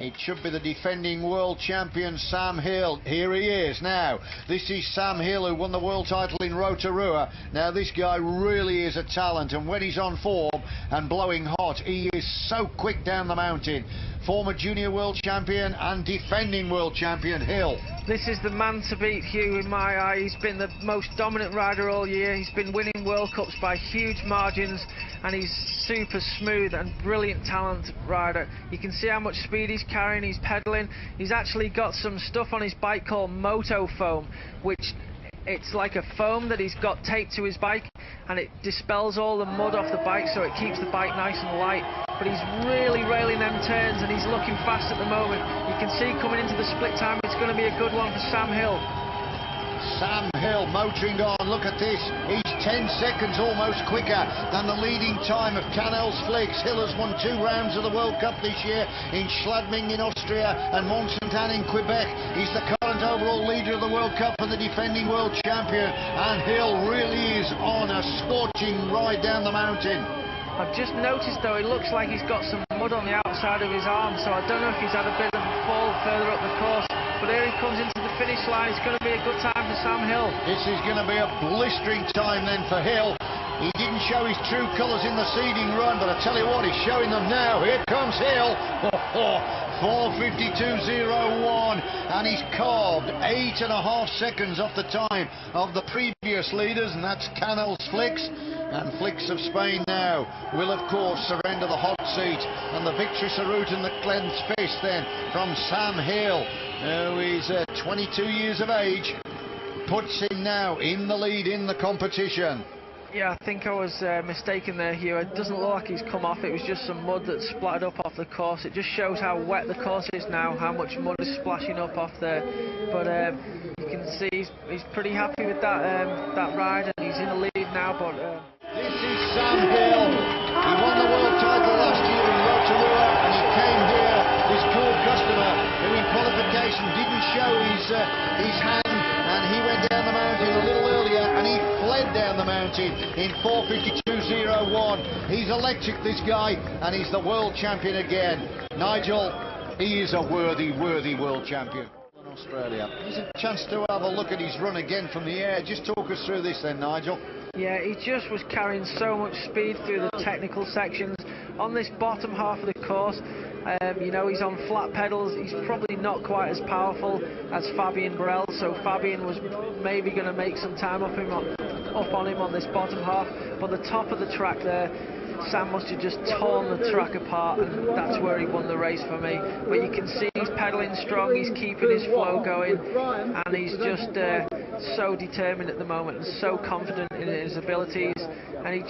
It should be the defending world champion Sam Hill. Here he is now. This is Sam Hill, who won the world title in Rotorua. Now this guy really is a talent, and when he's on form and blowing hot, he is so quick down the mountain. Former junior world champion and defending world champion Hill. This is the man to beat, Hugh, in my eye. He's been the most dominant rider all year. He's been winning World Cups by huge margins, and he's super smooth and brilliant talent rider. You can see how much speed he's carrying, he's pedaling. He's actually got some stuff on his bike called Moto Foam, which it's like a foam that he's got taped to his bike, and it dispels all the mud off the bike, so it keeps the bike nice and light. But he's really railing them turns, and he's looking fast at the moment. You can see coming into the split time, it's going to be a good one for Sam Hill. Sam Hill motoring on. Look at this. He's 10 seconds almost quicker than the leading time of Canels Flicks. Hill has won 2 rounds of the World Cup this year in Schladming in Austria and Mont-Saint-Anne in Quebec. He's the current overall leader of the World Cup and the defending world champion. And Hill really is on a scorching ride down the mountain. I've just noticed, though, it looks like he's got some mud on the outside of his arm, so I don't know if he's had a bit of a fall further up the course. But here he comes into the finish line. It's going to be a good time for Sam Hill. This is going to be a blistering time then for Hill. He didn't show his true colours in the seeding run, but I tell you what, he's showing them now. Here comes Hill. 4:52.01, and he's carved 8.5 seconds off the time of the previous leaders, and that's Canels Flicks. And Flicks of Spain now will, of course, surrender the hot seat, and the victory salute and the clenched fist then from Sam Hill, who is 22 years of age, puts him now in the lead in the competition. Yeah, I think I was mistaken there, Hugh. It doesn't look like he's come off. It was just some mud that splattered up off the course. It just shows how wet the course is now, how much mud is splashing up off there. But you can see he's pretty happy with that ride, and he's in the lead now. But this is Sam Hill. He won the world title last year in Rotorua, and he came here, this cool customer, who in qualification didn't show his hand, and he went down the mountain a little earlier, and he fled down the mountain in 4:52.01. He's electric, this guy, and he's the world champion again. Nigel, he is a worthy world champion. In Australia. Here's a chance to have a look at his run again from the air. Just talk us through this then, Nigel. Yeah, he just was carrying so much speed through the technical sections. On this bottom half of the course, you know, he's on flat pedals. He's probably not quite as powerful as Fabien Barel, so Fabien was maybe going to make some time up on him on this bottom half. But the top of the track there, Sam must have just torn the track apart, and that's where he won the race for me. But you can see he's pedaling strong, he's keeping his flow going, and he's just so determined at the moment and so confident in his abilities, and he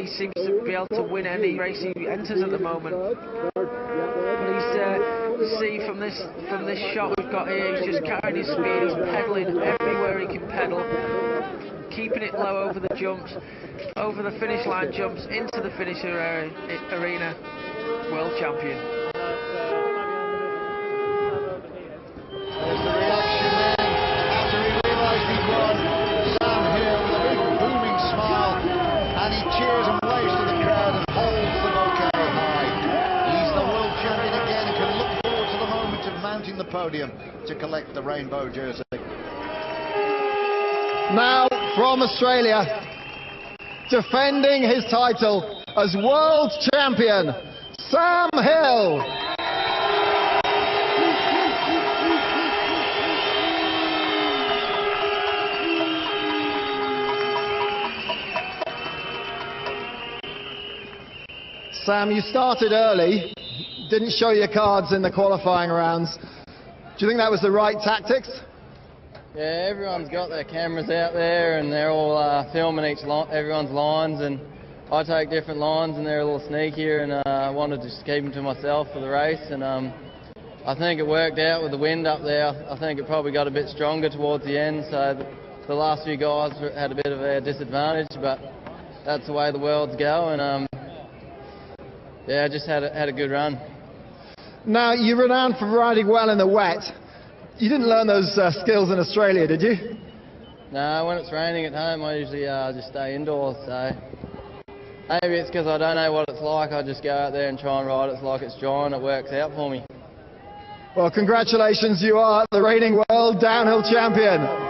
seems to be able to win any race he enters at the moment. But you see from this shot we've got here, he's just carrying his speed, he's pedaling everywhere he can pedal, keeping it low over the jumps, over the finish line jumps, into the finish arena. World champion. There's the reaction then, after he realised he'd won. Sam Hill with a big booming smile, and he cheers and waves to the crowd and holds the bouquet high. He's the world champion again and can look forward to the moment of mounting the podium to collect the rainbow jersey. Now from Australia, defending his title as world champion, Sam Hill. Sam, you started early, didn't show your cards in the qualifying rounds. Do you think that was the right tactics? Yeah, everyone's got their cameras out there and they're all filming everyone's lines, and I take different lines and they're a little sneakier, and I wanted to just keep them to myself for the race, and I think it worked out with the wind up there. I think it probably got a bit stronger towards the end, so the last few guys had a bit of a disadvantage, but that's the way the worlds go, and yeah, I just had a good run. Now, you're renowned for riding well in the wet. You didn't learn those skills in Australia, did you? No, when it's raining at home, I usually just stay indoors, so maybe it's because I don't know what it's like. I just go out there and try and ride it like it's dry, and it works out for me. Well, congratulations, you are the reigning world downhill champion.